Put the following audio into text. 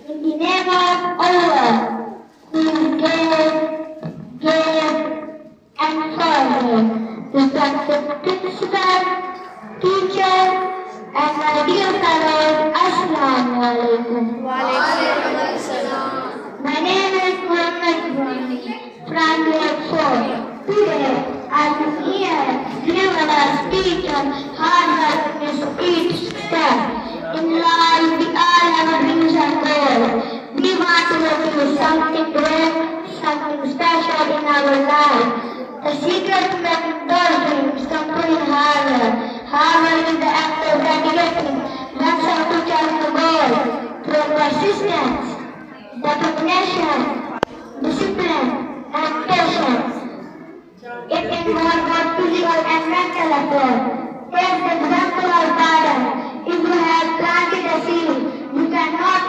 In the name of Allah, who gave, and forgave. Respected principal, teacher, and my dear fellows, Assalamu alaikum. My name is Muhammad Ibrahim from grade 4. Today, I am here to give a speech on hard work is each step. In life, we all have a dreams and goals. We want to achieve something great, something special in our life. The secret to making those dreams come through hard work. Hard work is the act of dedicating oneself to chase the goal through persistence, determination, discipline, and patience. It involves both physical and mental effort. Take the example of garden. If you have planted a seed, you cannot